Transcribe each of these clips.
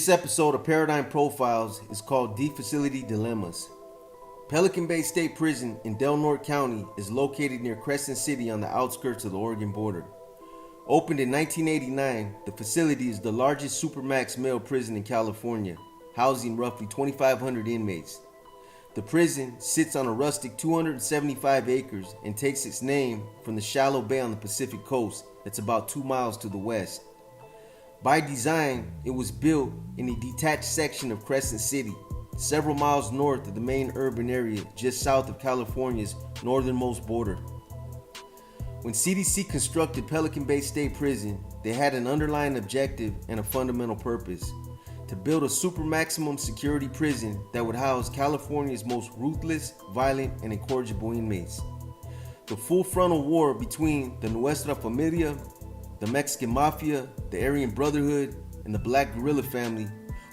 This episode of Paradigm Profiles is called Deep Facility Dilemmas. Pelican Bay State Prison in Del Norte County is located near Crescent City on the outskirts of the Oregon border. Opened in 1989, the facility is the largest supermax male prison in California, housing roughly 2,500 inmates. The prison sits on a rustic 275 acres and takes its name from the shallow bay on the Pacific coast that's about 2 miles to the west. By design, it was built in a detached section of Crescent City, several miles north of the main urban area just south of California's northernmost border. When CDC constructed Pelican Bay State Prison, they had an underlying objective and a fundamental purpose: to build a super maximum security prison that would house California's most ruthless, violent, and incorrigible inmates. The full frontal war between the Nuestra Familia, the Mexican Mafia, the Aryan Brotherhood, and the Black Guerrilla family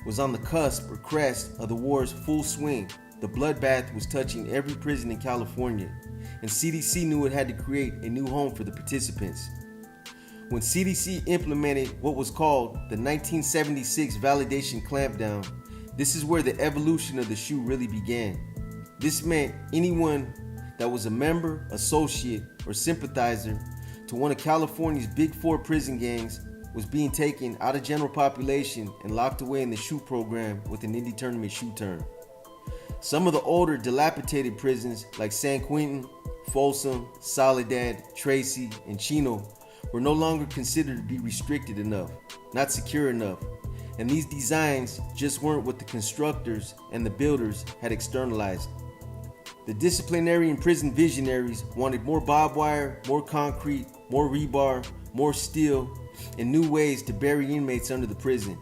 was on the cusp or crest of the war's full swing. The bloodbath was touching every prison in California, and CDC knew it had to create a new home for the participants. When CDC implemented what was called the 1976 validation clampdown, this is where the evolution of the SHU really began. This meant anyone that was a member, associate, or sympathizer to one of California's Big Four prison gangs was being taken out of general population and locked away in the SHU program with an indeterminate SHU term. Some of the older, dilapidated prisons like San Quentin, Folsom, Soledad, Tracy, and Chino were no longer considered to be restricted enough, not secure enough, and these designs just weren't what the constructors and the builders had externalized. The disciplinary and prison visionaries wanted more barbed wire, more concrete, more rebar, more steel, and new ways to bury inmates under the prison.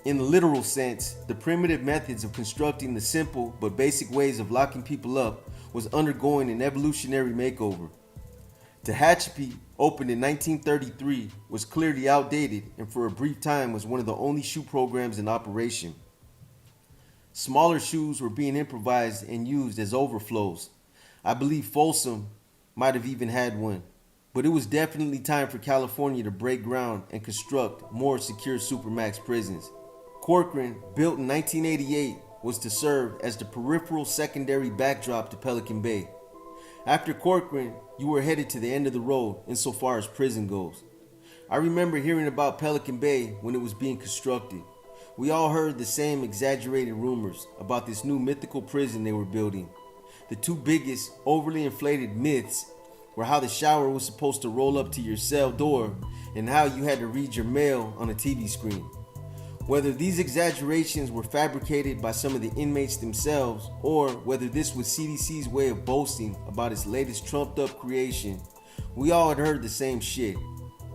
In the literal sense, the primitive methods of constructing the simple but basic ways of locking people up was undergoing an evolutionary makeover. CASHAPP, opened in 1933, was clearly outdated and for a brief time was one of the only SHU programs in operation. Smaller SHUs were being improvised and used as overflows. I believe Folsom might have even had one, but it was definitely time for California to break ground and construct more secure supermax prisons. Corcoran, built in 1988, was to serve as the peripheral secondary backdrop to Pelican Bay. After Corcoran, you were headed to the end of the road insofar as prison goes. I remember hearing about Pelican Bay when it was being constructed. We all heard the same exaggerated rumors about this new mythical prison they were building. The two biggest, overly inflated myths were how the shower was supposed to roll up to your cell door and how you had to read your mail on a TV screen. Whether these exaggerations were fabricated by some of the inmates themselves or whether this was CDC's way of boasting about its latest trumped up creation, we all had heard the same shit.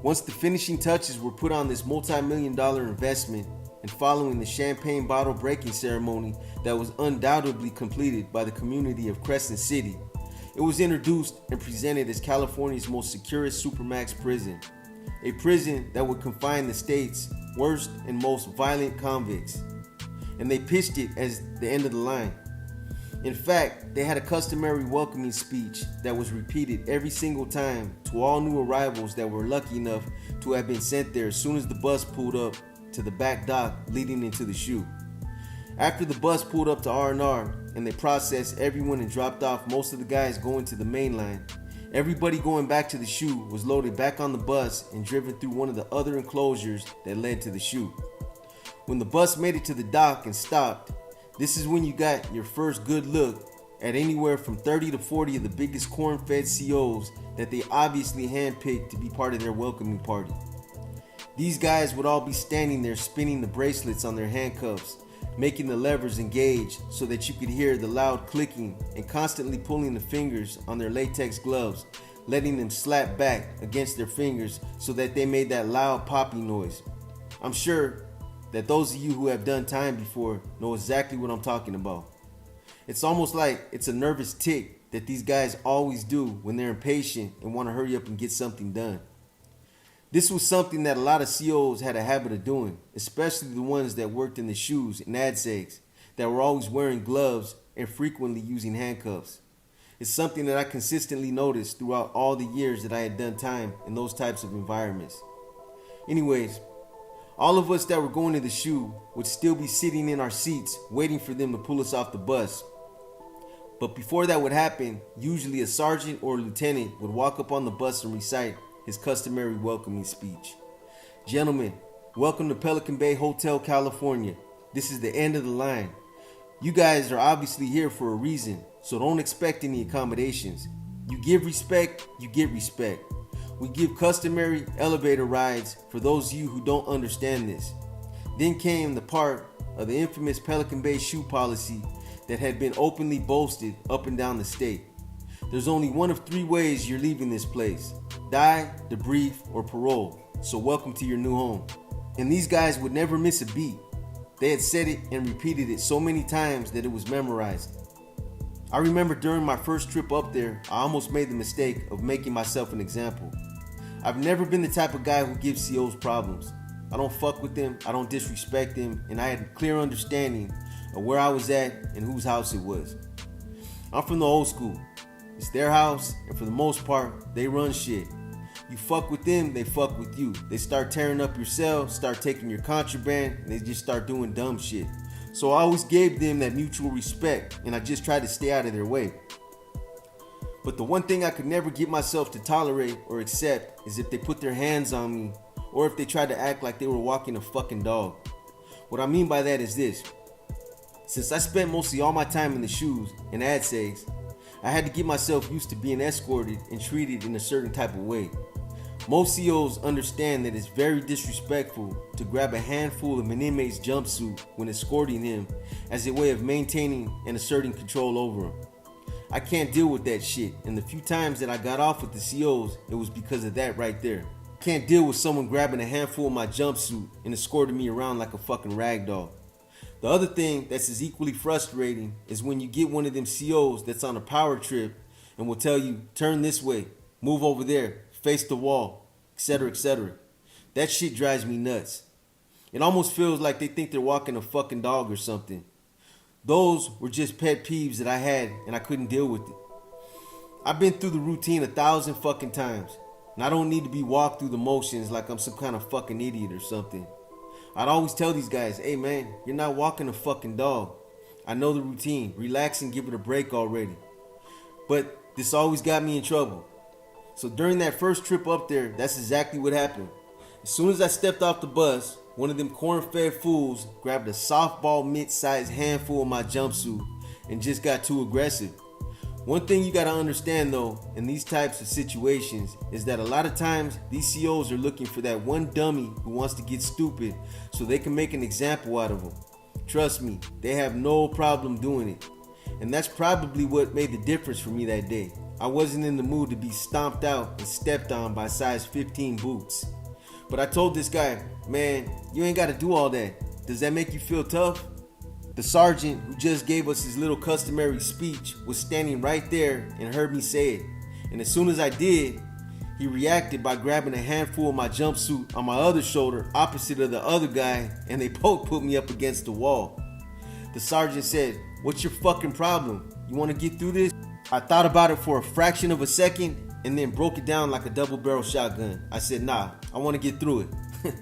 Once the finishing touches were put on this multi-million-dollar investment, and following the champagne bottle breaking ceremony that was undoubtedly completed by the community of Crescent City, it was introduced and presented as California's most securest supermax prison, a prison that would confine the state's worst and most violent convicts, and they pitched it as the end of the line. In fact, they had a customary welcoming speech that was repeated every single time to all new arrivals that were lucky enough to have been sent there as soon as the bus pulled up to the back dock leading into the SHU. After the bus pulled up to R&R and they processed everyone and dropped off most of the guys going to the main line, everybody going back to the SHU was loaded back on the bus and driven through one of the other enclosures that led to the SHU. When the bus made it to the dock and stopped, this is when you got your first good look at anywhere from 30 to 40 of the biggest corn-fed COs that they obviously handpicked to be part of their welcoming party. These guys would all be standing there spinning the bracelets on their handcuffs, making the levers engage so that you could hear the loud clicking and constantly pulling the fingers on their latex gloves, letting them slap back against their fingers so that they made that loud popping noise. I'm sure that those of you who have done time before know exactly what I'm talking about. It's almost like it's a nervous tick that these guys always do when they're impatient and want to hurry up and get something done. This was something that a lot of COs had a habit of doing, especially the ones that worked in the SHUs and ADSEGs that were always wearing gloves and frequently using handcuffs. It's something that I consistently noticed throughout all the years that I had done time in those types of environments. Anyways, All of us that were going to the shoe would still be sitting in our seats waiting for them to pull us off the bus. But before that would happen, usually a sergeant or a lieutenant would walk up on the bus and recite his customary welcoming speech. Gentlemen, welcome to Pelican Bay Hotel, California. This is the end of the line. You guys are obviously here for a reason, so don't expect any accommodations. You give respect, you get respect. We give customary elevator rides for those of you who don't understand this. Then came the part of the infamous Pelican Bay shoe policy that had been openly boasted up and down the state. There's only one of three ways you're leaving this place: die, debrief, or parole. So welcome to your new home. And these guys would never miss a beat. They had said it and repeated it so many times that it was memorized. I remember during my first trip up there, I almost made the mistake of making myself an example. I've never been the type of guy who gives COs problems. I don't fuck with them, I don't disrespect them, and I had a clear understanding of where I was at and whose house it was. I'm from the old school. It's their house, and for the most part, they run shit. You fuck with them, they fuck with you. They start tearing up your cell, start taking your contraband, and they just start doing dumb shit. So I always gave them that mutual respect, and I just tried to stay out of their way. But the one thing I could never get myself to tolerate or accept is if they put their hands on me, or if they tried to act like they were walking a fucking dog. What I mean by that is this. Since I spent mostly all my time in the shoes and ad sags, I had to get myself used to being escorted and treated in a certain type of way. Most COs understand that it's very disrespectful to grab a handful of an inmate's jumpsuit when escorting him as a way of maintaining and asserting control over him. I can't deal with that shit, and the few times that I got off with the COs, it was because of that right there. I can't deal with someone grabbing a handful of my jumpsuit and escorting me around like a fucking rag doll. The other thing that's as equally frustrating is when you get one of them COs that's on a power trip and will tell you, turn this way, move over there, face the wall, etc., etc. That shit drives me nuts. It almost feels like they think they're walking a fucking dog or something. Those were just pet peeves that I had, and I couldn't deal with it. I've been through the routine 1,000 fucking times, and I don't need to be walked through the motions like I'm some kind of fucking idiot or something. I'd always tell these guys, hey man, you're not walking a fucking dog. I know the routine. Relax and give it a break already. But this always got me in trouble. So during that first trip up there, that's exactly what happened. As soon as I stepped off the bus, one of them corn-fed fools grabbed a softball mitt-sized handful of my jumpsuit and just got too aggressive. One thing you gotta understand though, in these types of situations, is that a lot of times these COs are looking for that one dummy who wants to get stupid so they can make an example out of them. Trust me, they have no problem doing it. And that's probably what made the difference for me that day. I wasn't in the mood to be stomped out and stepped on by size 15 boots. But I told this guy, man, you ain't gotta do all that. Does that make you feel tough? The sergeant who just gave us his little customary speech was standing right there and heard me say it. And as soon as I did, he reacted by grabbing a handful of my jumpsuit on my other shoulder opposite of the other guy, and they both put me up against the wall. The sergeant said, "What's your fucking problem? You wanna get through this?" I thought about it for a fraction of a second and then broke it down like a double-barrel shotgun. I said, nah, I want to get through it.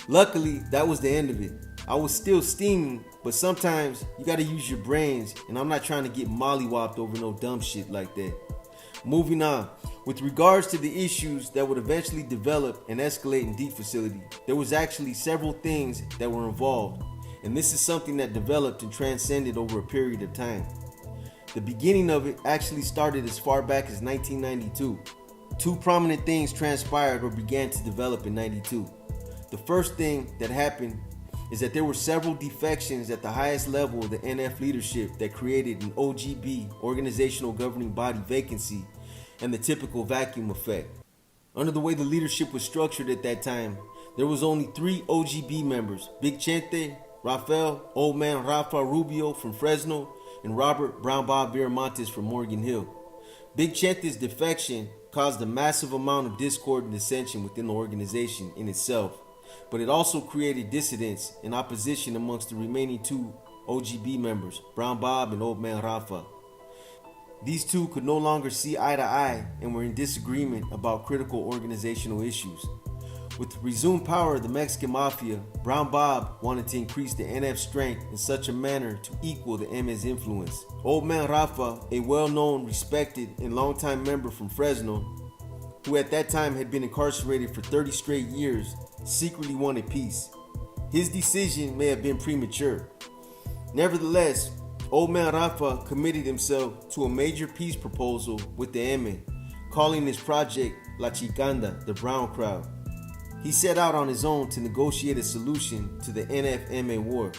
Luckily, that was the end of it. I was still steaming, but sometimes you gotta use your brains, and I'm not trying to get mollywopped over no dumb shit like that. Moving on. With regards to the issues that would eventually develop and escalate in D facility, there was actually several things that were involved, and this is something that developed and transcended over a period of time. The beginning of it actually started as far back as 1992. Two prominent things transpired or began to develop in 92. The first thing that happened is that there were several defections at the highest level of the NF leadership that created an OGB, organizational governing body vacancy, and the typical vacuum effect. Under the way the leadership was structured at that time, there was only 3 OGB members: Big Chente, Rafael, Old Man Rafa Rubio from Fresno, and Robert Brown Bob Viramontes from Morgan Hill. Big Chente's defection caused a massive amount of discord and dissension within the organization in itself, but it also created dissidence and opposition amongst the remaining 2 OGB members, Brown Bob and Old Man Rafa. These two could no longer see eye to eye and were in disagreement about critical organizational issues. With the resumed power of the Mexican Mafia, Brown Bob wanted to increase the NF's strength in such a manner to equal the MA's influence. Old Man Rafa, a well-known, respected, and longtime member from Fresno, who at that time had been incarcerated for 30 straight years, secretly wanted peace. His decision may have been premature. Nevertheless, Old Man Rafa committed himself to a major peace proposal with the MA, calling his project La Chicanda, the Brown Crowd. He set out on his own to negotiate a solution to the NF-MA war.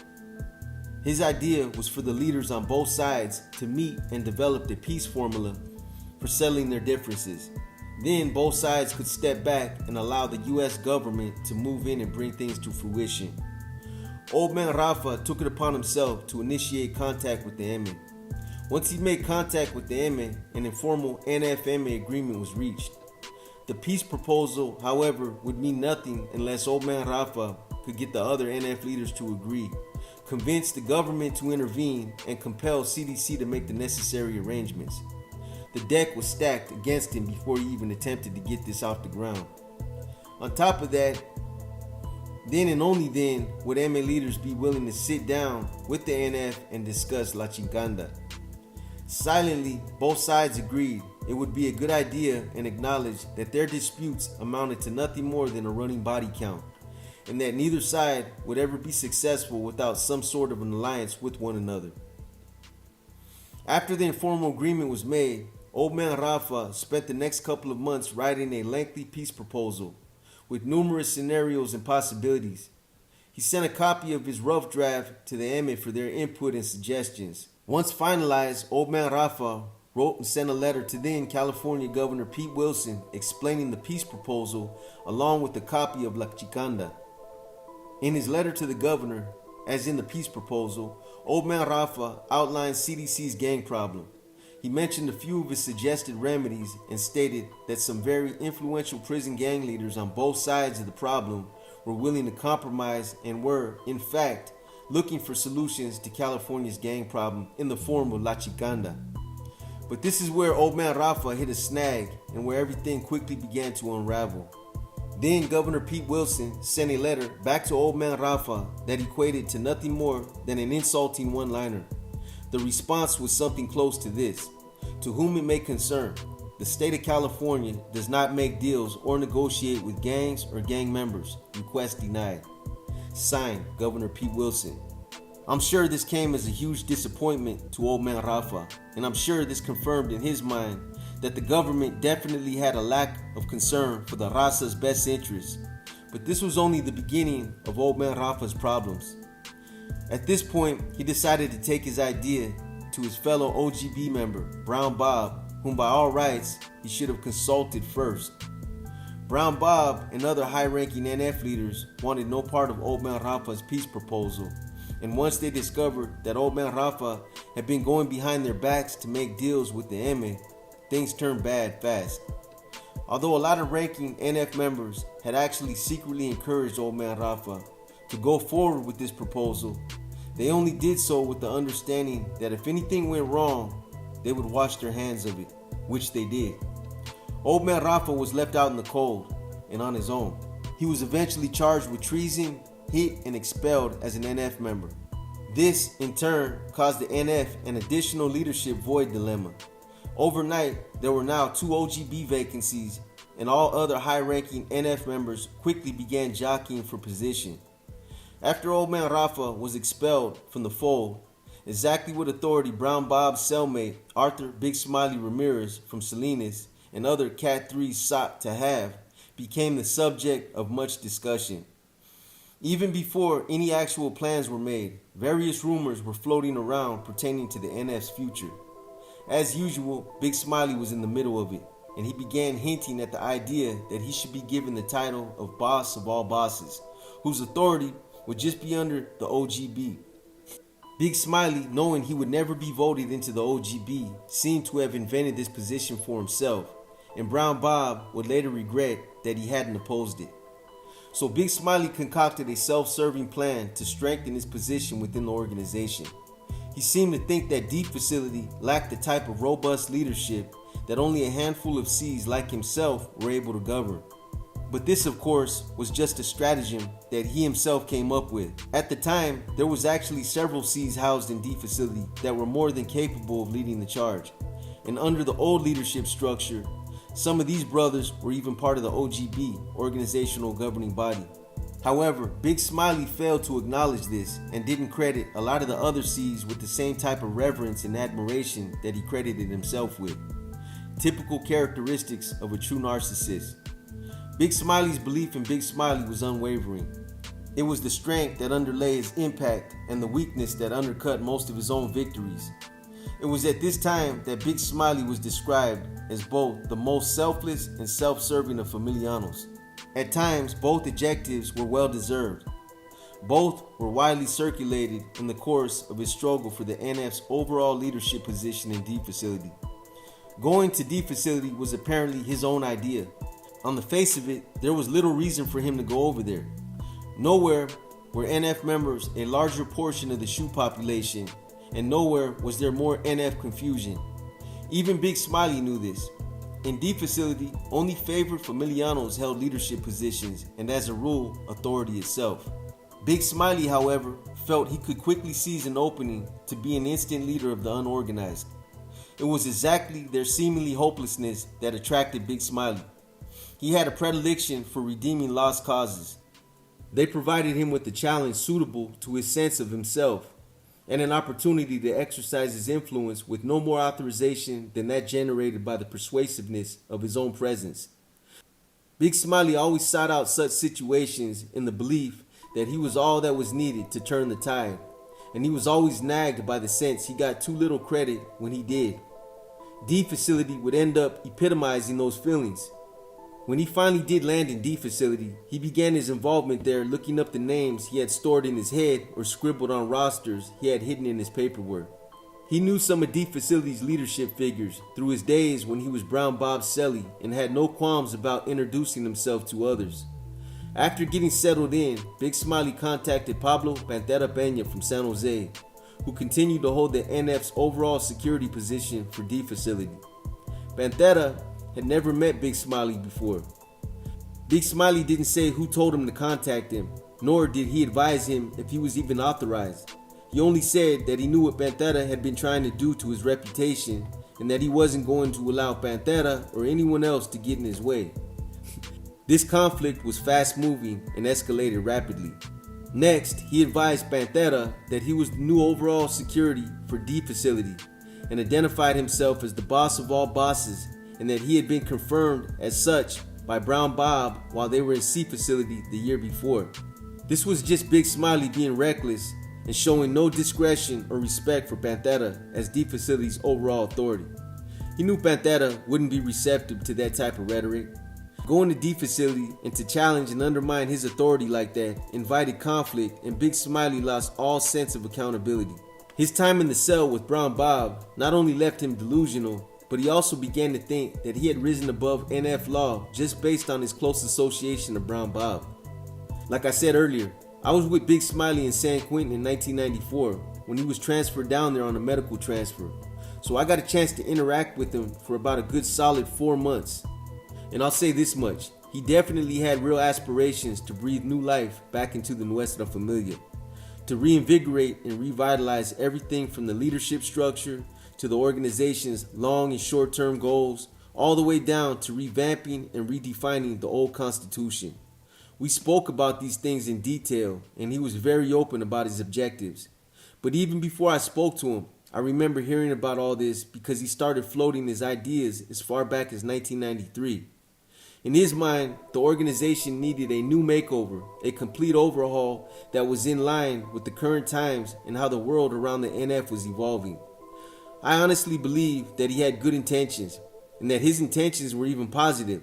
His idea was for the leaders on both sides to meet and develop the peace formula for settling their differences. Then both sides could step back and allow the U.S. government to move in and bring things to fruition. Old Man Rafa took it upon himself to initiate contact with the MA. Once he made contact with the MA, an informal NF-MA agreement was reached. The peace proposal, however, would mean nothing unless Old Man Rafa could get the other NF leaders to agree, convince the government to intervene, and compel CDC to make the necessary arrangements. The deck was stacked against him before he even attempted to get this off the ground. On top of that, then and only then would MA leaders be willing to sit down with the NF and discuss La Chicanda. Silently, both sides agreed it would be a good idea and acknowledged that their disputes amounted to nothing more than a running body count, and that neither side would ever be successful without some sort of an alliance with one another. After the informal agreement was made, Old Man Rafa spent the next couple of months writing a lengthy peace proposal with numerous scenarios and possibilities. He sent a copy of his rough draft to the MA for their input and suggestions. Once finalized, Old Man Rafa wrote and sent a letter to then California Governor Pete Wilson explaining the peace proposal along with a copy of La Chicanda. In his letter to the governor, as in the peace proposal, Old Man Rafa outlined CDC's gang problem. He mentioned a few of his suggested remedies and stated that some very influential prison gang leaders on both sides of the problem were willing to compromise and were, in fact, looking for solutions to California's gang problem in the form of La Chicanda. But this is where Old Man Rafa hit a snag and where everything quickly began to unravel. Then Governor Pete Wilson sent a letter back to Old Man Rafa that equated to nothing more than an insulting one-liner. The response was something close to this: to whom it may concern, the state of California does not make deals or negotiate with gangs or gang members. Request denied. Signed, Governor Pete Wilson. I'm sure this came as a huge disappointment to Old Man Rafa, and I'm sure this confirmed in his mind that the government definitely had a lack of concern for the Raza's best interests. But this was only the beginning of Old Man Rafa's problems. At this point, he decided to take his idea to his fellow OGB member, Brown Bob, whom by all rights he should have consulted first. Brown Bob and other high-ranking NF leaders wanted no part of Old Man Rafa's peace proposal, and once they discovered that Old Man Rafa had been going behind their backs to make deals with the MA, things turned bad fast. Although a lot of ranking NF members had actually secretly encouraged Old Man Rafa to go forward with this proposal, they only did so with the understanding that if anything went wrong, they would wash their hands of it, which they did. Old Man Rafa was left out in the cold and on his own. He was eventually charged with treason, hit, and expelled as an NF member. This, in turn, caused the NF an additional leadership void dilemma. Overnight, there were now 2 OGB vacancies, and all other high-ranking NF members quickly began jockeying for position. After Old Man Rafa was expelled from the fold, exactly what authority Brown Bob's cellmate Arthur Big Smiley Ramirez from Salinas and other Cat 3s sought to have became the subject of much discussion. Even before any actual plans were made, various rumors were floating around pertaining to the NF's future. As usual, Big Smiley was in the middle of it, and he began hinting at the idea that he should be given the title of boss of all bosses, whose authority would just be under the OGB. Big Smiley, knowing he would never be voted into the OGB, seemed to have invented this position for himself, and Brown Bob would later regret that he hadn't opposed it. So Big Smiley concocted a self-serving plan to strengthen his position within the organization. He seemed to think that D facility lacked the type of robust leadership that only a handful of C's like himself were able to govern. But this, of course, was just a stratagem that he himself came up with. At the time, there was actually several C's housed in D facility that were more than capable of leading the charge. And under the old leadership structure, some of these brothers were even part of the OGB, organizational governing body. However, Big Smiley failed to acknowledge this and didn't credit a lot of the other C's with the same type of reverence and admiration that he credited himself with. Typical characteristics of a true narcissist. Big Smiley's belief in Big Smiley was unwavering. It was the strength that underlay his impact and the weakness that undercut most of his own victories. It was at this time that Big Smiley was described as both the most selfless and self-serving of familianos. At times, both adjectives were well deserved. Both were widely circulated in the course of his struggle for the NF's overall leadership position in D facility. Going to D facility was apparently his own idea. On the face of it, there was little reason for him to go over there. Nowhere were NF members a larger portion of the SHU population, and nowhere was there more NF confusion. Even Big Smiley knew this. In D facility, only favored familianos held leadership positions, and as a rule, authority itself. Big Smiley, however, felt he could quickly seize an opening to be an instant leader of the unorganized. It was exactly their seemingly hopelessness that attracted Big Smiley. He had a predilection for redeeming lost causes. They provided him with a challenge suitable to his sense of himself, and an opportunity to exercise his influence with no more authorization than that generated by the persuasiveness of his own presence. Big Smiley always sought out such situations in the belief that he was all that was needed to turn the tide, and he was always nagged by the sense he got too little credit when he did. D facility would end up epitomizing those feelings. When he finally did land in D facility, he began his involvement there looking up the names he had stored in his head or scribbled on rosters he had hidden in his paperwork. He knew some of D facility's leadership figures through his days when he was Brown Bob's cellie and had no qualms about introducing himself to others. After getting settled in, Big Smiley contacted Pablo Pantera Peña from San Jose, who continued to hold the NF's overall security position for D facility. Pantera had never met Big Smiley before. Big Smiley didn't say who told him to contact him, nor did he advise him if he was even authorized. He only said that he knew what Pantera had been trying to do to his reputation and that he wasn't going to allow Pantera or anyone else to get in his way. This conflict was fast moving and escalated rapidly. Next, he advised Pantera that he was the new overall security for D facility and identified himself as the boss of all bosses, and that he had been confirmed as such by Brown Bob while they were in C facility the year before. This was just Big Smiley being reckless and showing no discretion or respect for Pantera as D facility's overall authority. He knew Pantera wouldn't be receptive to that type of rhetoric. Going to D facility and to challenge and undermine his authority like that invited conflict, and Big Smiley lost all sense of accountability. His time in the cell with Brown Bob not only left him delusional, but he also began to think that he had risen above NF law just based on his close association to Brown Bob. Like I said earlier, I was with Big Smiley in San Quentin in 1994 when he was transferred down there on a medical transfer, so I got a chance to interact with him for about a good solid 4 months. And I'll say this much, he definitely had real aspirations to breathe new life back into the Nuestra Familia, to reinvigorate and revitalize everything from the leadership structure to the organization's long and short-term goals, all the way down to revamping and redefining the old constitution. We spoke about these things in detail, and he was very open about his objectives. But even before I spoke to him, I remember hearing about all this because he started floating his ideas as far back as 1993. In his mind, the organization needed a new makeover, a complete overhaul that was in line with the current times and how the world around the NF was evolving. I honestly believe that he had good intentions, and that his intentions were even positive,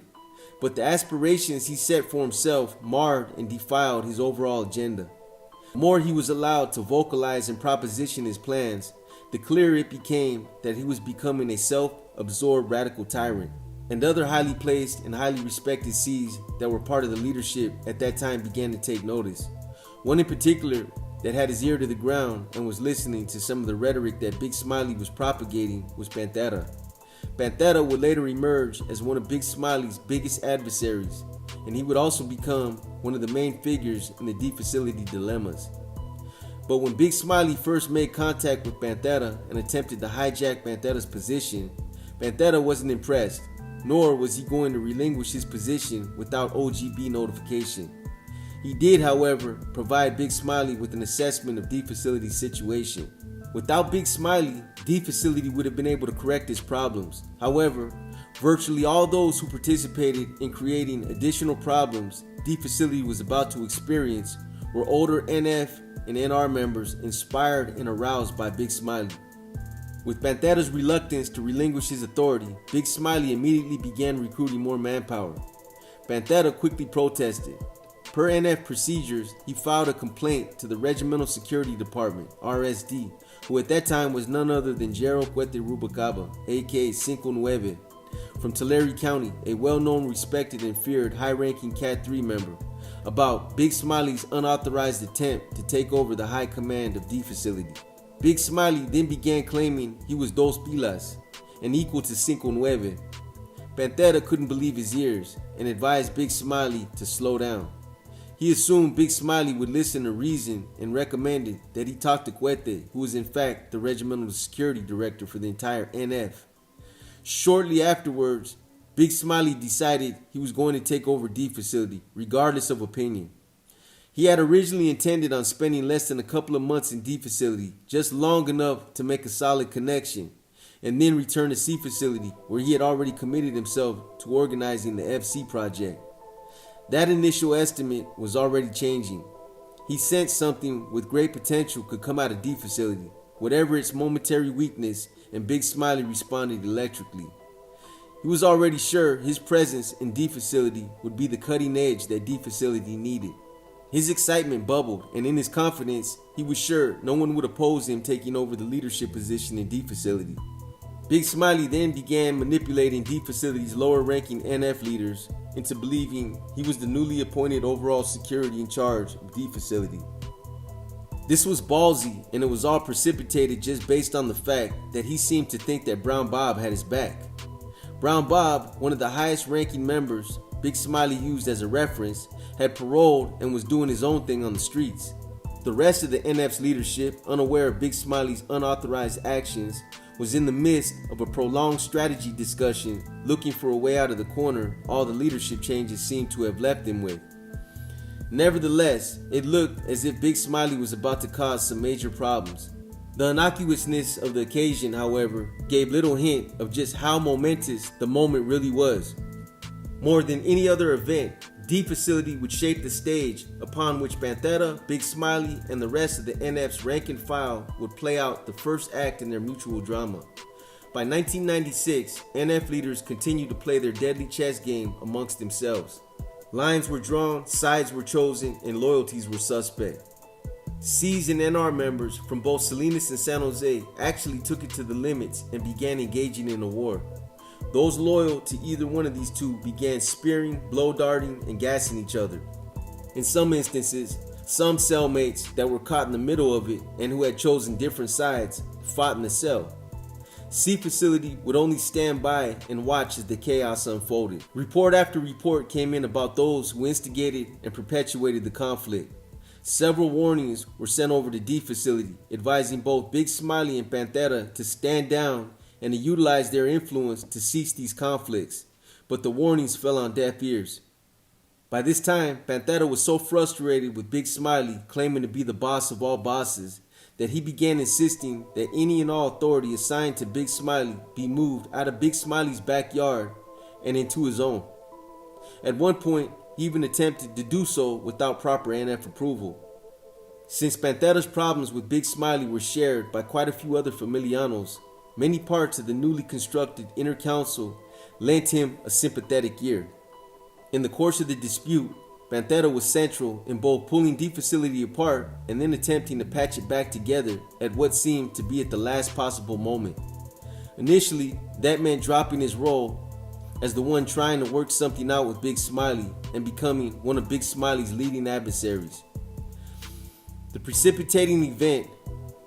but the aspirations he set for himself marred and defiled his overall agenda. The more he was allowed to vocalize and proposition his plans, the clearer it became that he was becoming a self-absorbed radical tyrant. And other highly placed and highly respected C's that were part of the leadership at that time began to take notice. One in particular that had his ear to the ground and was listening to some of the rhetoric that Big Smiley was propagating was Pantera. Pantera would later emerge as one of Big Smiley's biggest adversaries, and he would also become one of the main figures in the D facility dilemmas. But when Big Smiley first made contact with Pantera and attempted to hijack Pantera's position, Pantera wasn't impressed, nor was he going to relinquish his position without OGB notification. He did, however, provide Big Smiley with an assessment of D Facility's situation. Without Big Smiley, D Facility would have been able to correct his problems. However, virtually all those who participated in creating additional problems D Facility was about to experience were older NF and NR members inspired and aroused by Big Smiley. With Pantera's reluctance to relinquish his authority, Big Smiley immediately began recruiting more manpower. Pantera quickly protested. Per NF procedures, he filed a complaint to the Regimental Security Department, RSD, who at that time was none other than Gerald Cuete Rubalcaba, aka Cinco Nueve, from Tulare County, a well-known, respected, and feared high-ranking Cat 3 member, about Big Smiley's unauthorized attempt to take over the high command of D Facility. Big Smiley then began claiming he was Dos Pilas, and equal to Cinco Nueve. Pantera couldn't believe his ears and advised Big Smiley to slow down. He assumed Big Smiley would listen to reason and recommended that he talk to Cuete, who was in fact the Regimental Security Director for the entire NF. Shortly afterwards, Big Smiley decided he was going to take over D Facility, regardless of opinion. He had originally intended on spending less than a couple of months in D Facility, just long enough to make a solid connection, and then return to C Facility, where he had already committed himself to organizing the FC project. That initial estimate was already changing. He sensed something with great potential could come out of D Facility, whatever its momentary weakness, and Big Smiley responded electrically. He was already sure his presence in D Facility would be the cutting edge that D Facility needed. His excitement bubbled, and in his confidence, he was sure no one would oppose him taking over the leadership position in D Facility. Big Smiley then began manipulating D Facility's lower-ranking NF leaders into believing he was the newly appointed overall security in charge of D Facility. This was ballsy, and it was all precipitated just based on the fact that he seemed to think that Brown Bob had his back. Brown Bob, one of the highest-ranking members Big Smiley used as a reference, had paroled and was doing his own thing on the streets. The rest of the NF's leadership, unaware of Big Smiley's unauthorized actions, was in the midst of a prolonged strategy discussion, looking for a way out of the corner all the leadership changes seemed to have left him with. Nevertheless, it looked as if Big Smiley was about to cause some major problems. The innocuousness of the occasion, however, gave little hint of just how momentous the moment really was. More than any other event, D Facility would shape the stage upon which Pantera, Big Smiley, and the rest of the NF's rank and file would play out the first act in their mutual drama. By 1996, NF leaders continued to play their deadly chess game amongst themselves. Lines were drawn, sides were chosen, and loyalties were suspect. C's and NR members from both Salinas and San Jose actually took it to the limits and began engaging in a war. Those loyal to either one of these two began spearing, blow darting, and gassing each other. In some instances, some cellmates that were caught in the middle of it and who had chosen different sides fought in the cell. C Facility would only stand by and watch as the chaos unfolded. Report after report came in about those who instigated and perpetuated the conflict. Several warnings were sent over to D Facility, advising both Big Smiley and Pantera to stand down and to utilize their influence to cease these conflicts, but the warnings fell on deaf ears. By this time, Pantera was so frustrated with Big Smiley claiming to be the boss of all bosses that he began insisting that any and all authority assigned to Big Smiley be moved out of Big Smiley's backyard and into his own. At one point, he even attempted to do so without proper NF approval. Since Pantera's problems with Big Smiley were shared by quite a few other familianos, many parts of the newly constructed inner council lent him a sympathetic ear. In the course of the dispute, Pantera was central in both pulling D Facility apart and then attempting to patch it back together at what seemed to be at the last possible moment. Initially, that meant dropping his role as the one trying to work something out with Big Smiley and becoming one of Big Smiley's leading adversaries. The precipitating event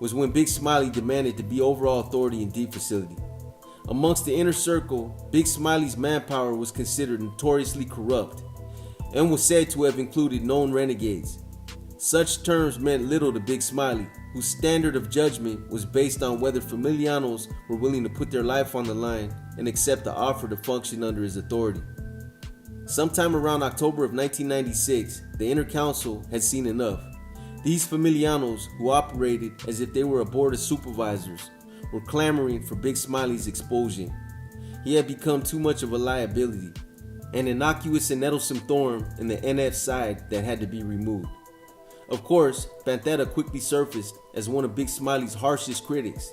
was when Big Smiley demanded to be overall authority in D Facility. Amongst the inner circle, Big Smiley's manpower was considered notoriously corrupt. and was said to have included known renegades. Such terms meant little to Big Smiley, whose standard of judgment was based on whether Familianos were willing to put their life on the line and accept the offer to function under his authority. Sometime around October of 1996, the Inner Council had seen enough. These Familianos, who operated as if they were a board of supervisors, were clamoring for Big Smiley's expulsion. He had become too much of a liability, an innocuous and nettlesome thorn in the NF side that had to be removed. Of course, Pantera quickly surfaced as one of Big Smiley's harshest critics.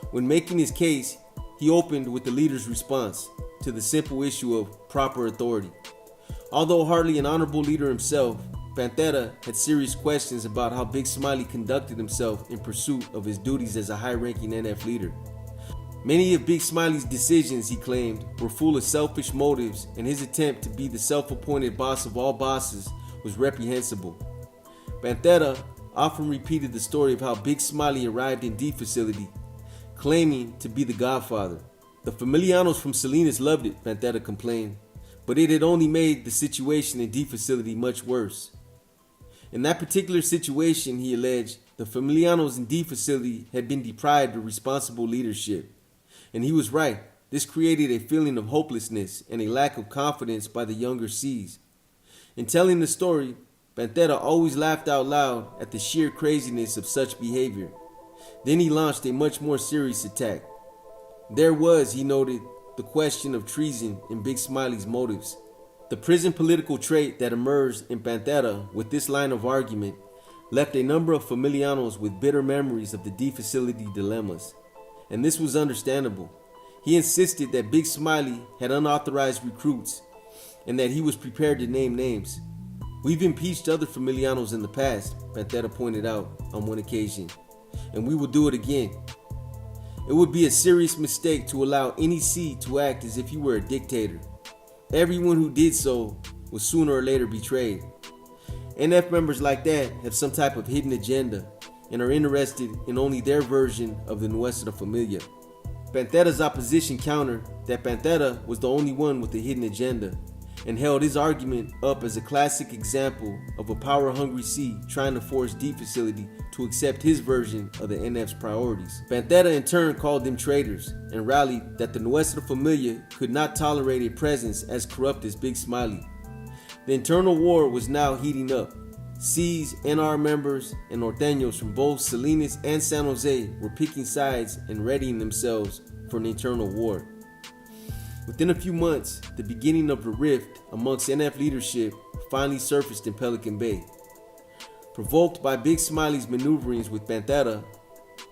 When making his case, he opened with the leader's response to the simple issue of proper authority. Although hardly an honorable leader himself, Pantera had serious questions about how Big Smiley conducted himself in pursuit of his duties as a high-ranking NF leader. Many of Big Smiley's decisions, he claimed, were full of selfish motives, and his attempt to be the self-appointed boss of all bosses was reprehensible. Pantera often repeated the story of how Big Smiley arrived in D facility, claiming to be the godfather. The Familianos from Salinas loved it, Pantera complained, but it had only made the situation in D facility much worse. In that particular situation, he alleged, the Familianos in D facility had been deprived of responsible leadership. And he was right. This created a feeling of hopelessness and a lack of confidence by the younger C's. In telling the story, Pantera always laughed out loud at the sheer craziness of such behavior. Then he launched a much more serious attack. There was, he noted, the question of treason in Big Smiley's motives. The prison political trait that emerged in Pantera with this line of argument left a number of Familianos with bitter memories of the D facility dilemmas. And this was understandable. He insisted that Big Smiley had unauthorized recruits and that he was prepared to name names. We've impeached other Familianos in the past, Pantera pointed out on one occasion, and we will do it again. It would be a serious mistake to allow any C to act as if he were a dictator. Everyone who did so was sooner or later betrayed. NF members like that have some type of hidden agenda and are interested in only their version of the Nuestra Familia. Pantera's opposition countered that Pantera was the only one with a hidden agenda and held his argument up as a classic example of a power-hungry C trying to force D facility to accept his version of the NF's priorities. Pantera in turn called them traitors and rallied that the Nuestra Familia could not tolerate a presence as corrupt as Big Smiley. The internal war was now heating up. C's, NR members, and Norteños from both Salinas and San Jose were picking sides and readying themselves for an internal war. Within a few months, the beginning of the rift amongst NF leadership finally surfaced in Pelican Bay. Provoked by Big Smiley's maneuverings with Pantera,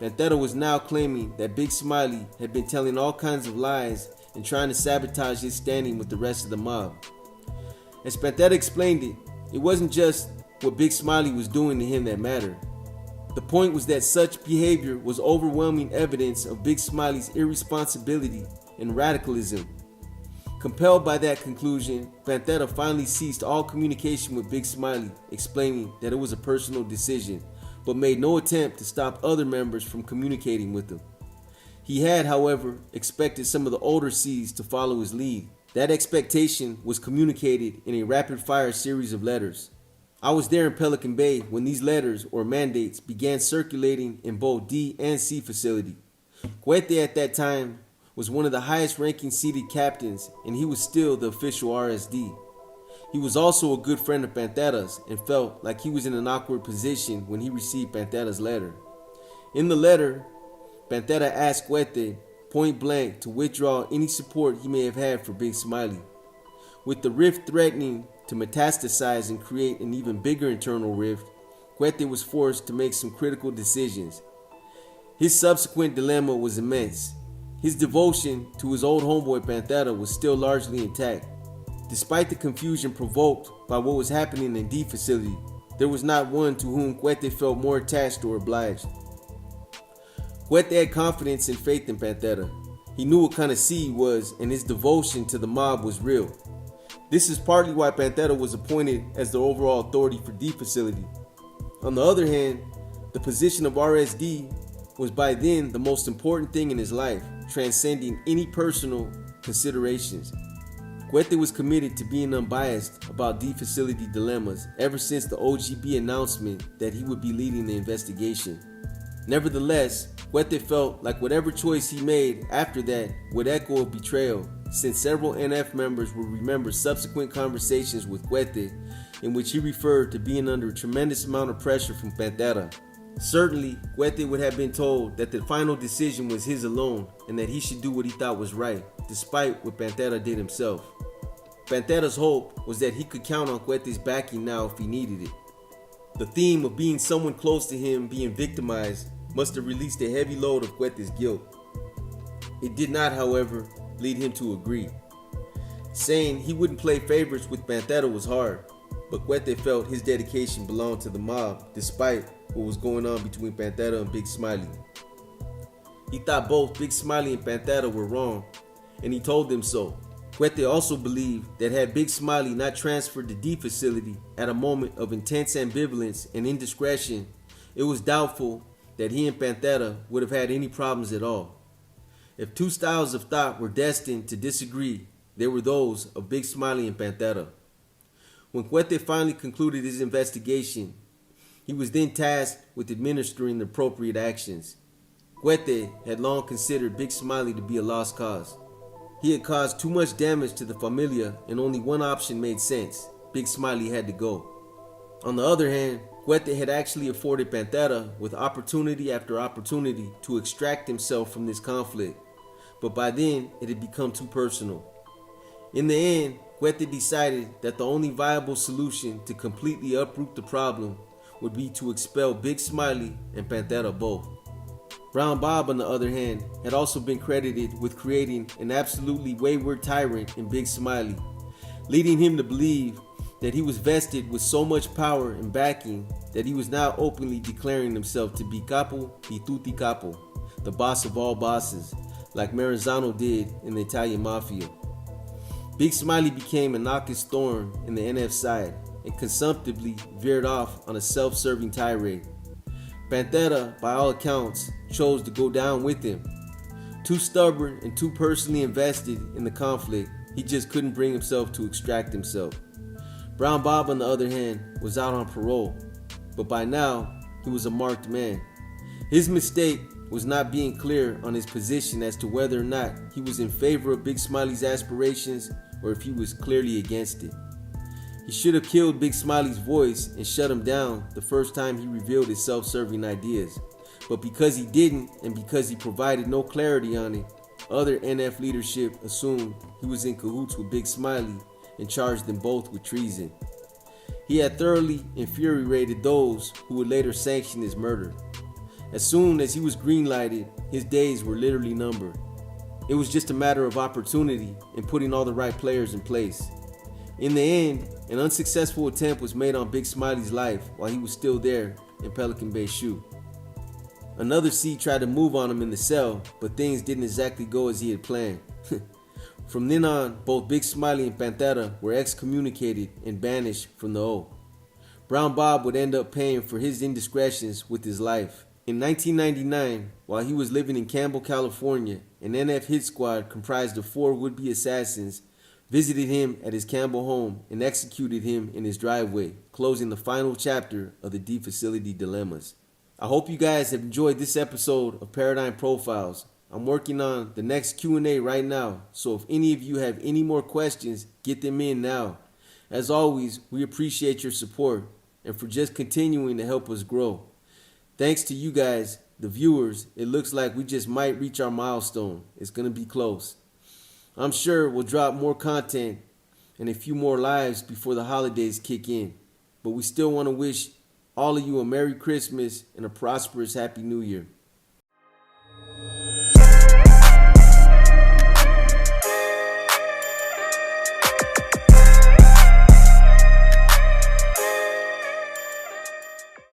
Pantera was now claiming that Big Smiley had been telling all kinds of lies and trying to sabotage his standing with the rest of the mob. As Pantera explained it, it wasn't just what Big Smiley was doing to him that mattered. The point was that such behavior was overwhelming evidence of Big Smiley's irresponsibility and radicalism. Compelled by that conclusion, Pantera finally ceased all communication with Big Smiley, explaining that it was a personal decision, but made no attempt to stop other members from communicating with him. He had, however, expected some of the older C's to follow his lead. That expectation was communicated in a rapid-fire series of letters. I was there in Pelican Bay when these letters or mandates began circulating in both D and C facility. Cohete at that time was one of the highest ranking seated captains, and he was still the official RSD. He was also a good friend of Pantera's and felt like he was in an awkward position when he received Pantera's letter. In the letter, Pantera asked Cohete point blank to withdraw any support he may have had for Big Smiley. With the rift threatening to metastasize and create an even bigger internal rift, Cohete was forced to make some critical decisions. His subsequent dilemma was immense. His devotion to his old homeboy Pantera was still largely intact. Despite the confusion provoked by what was happening in D facility, there was not one to whom Cohete felt more attached or obliged. Cohete had confidence and faith in Pantera. He knew what kind of C he was, and his devotion to the mob was real. This is partly why Pantera was appointed as the overall authority for D facility. On the other hand, the position of RSD was by then the most important thing in his life, transcending any personal considerations. Cuete was committed to being unbiased about D-facility dilemmas ever since the OGB announcement that he would be leading the investigation. Nevertheless, Cuete felt like whatever choice he made after that would echo of betrayal, since several NF members would remember subsequent conversations with Cuete in which he referred to being under a tremendous amount of pressure from Pantera. Certainly, Cuete would have been told that the final decision was his alone and that he should do what he thought was right, despite what Pantera did himself. Pantera's hope was that he could count on Cuete's backing now if he needed it. The theme of being someone close to him being victimized must have released a heavy load of Cuete's guilt. It did not, however, lead him to agree. Saying he wouldn't play favorites with Pantera was hard, but Cuete felt his dedication belonged to the mob despite what was going on between Pantera and Big Smiley. He thought both Big Smiley and Pantera were wrong, and he told them so. Cuete also believed that had Big Smiley not transferred the D facility at a moment of intense ambivalence and indiscretion, it was doubtful that he and Pantera would have had any problems at all. If two styles of thought were destined to disagree, they were those of Big Smiley and Pantera. When Cuete finally concluded his investigation, he was then tasked with administering the appropriate actions. Cuete had long considered Big Smiley to be a lost cause. He had caused too much damage to the Familia and only one option made sense. Big Smiley had to go. On the other hand, Cuete had actually afforded Pantera with opportunity after opportunity to extract himself from this conflict, but by then it had become too personal. In the end, Cuete decided that the only viable solution to completely uproot the problem would be to expel Big Smiley and Pantera both. Brown Bob, on the other hand, had also been credited with creating an absolutely wayward tyrant in Big Smiley, leading him to believe that he was vested with so much power and backing that he was now openly declaring himself to be Capo di tutti capo, the boss of all bosses, like Maranzano did in the Italian Mafia. Big Smiley became a noxious thorn in the NF side and consumptively veered off on a self-serving tirade. Pantera, by all accounts, chose to go down with him. Too stubborn and too personally invested in the conflict, he just couldn't bring himself to extract himself. Brown Bob, on the other hand, was out on parole, but by now, he was a marked man. His mistake was not being clear on his position as to whether or not he was in favor of Big Smiley's aspirations or if he was clearly against it. He should have killed Big Smiley's voice and shut him down the first time he revealed his self-serving ideas. But because he didn't, and because he provided no clarity on it, other NF leadership assumed he was in cahoots with Big Smiley and charged them both with treason. He had thoroughly infuriated those who would later sanction his murder. As soon as he was green-lighted, his days were literally numbered. It was just a matter of opportunity and putting all the right players in place. In the end, an unsuccessful attempt was made on Big Smiley's life while he was still there in Pelican Bay shoe. Another C tried to move on him in the cell, but things didn't exactly go as he had planned. From then on, both Big Smiley and Pantera were excommunicated and banished from the O. Brown Bob would end up paying for his indiscretions with his life. In 1999, while he was living in Campbell, California, an NF hit squad comprised of 4 would-be assassins visited him at his Campbell home and executed him in his driveway, closing the final chapter of the D facility dilemmas. I hope you guys have enjoyed this episode of Paradigm Profiles. I'm working on the next Q&A right now, so if any of you have any more questions, get them in now. As always, we appreciate your support and for just continuing to help us grow. Thanks to you guys, the viewers, it looks like we just might reach our milestone. It's going to be close. I'm sure we'll drop more content and a few more lives before the holidays kick in. But we still want to wish all of you a Merry Christmas and a prosperous Happy New Year.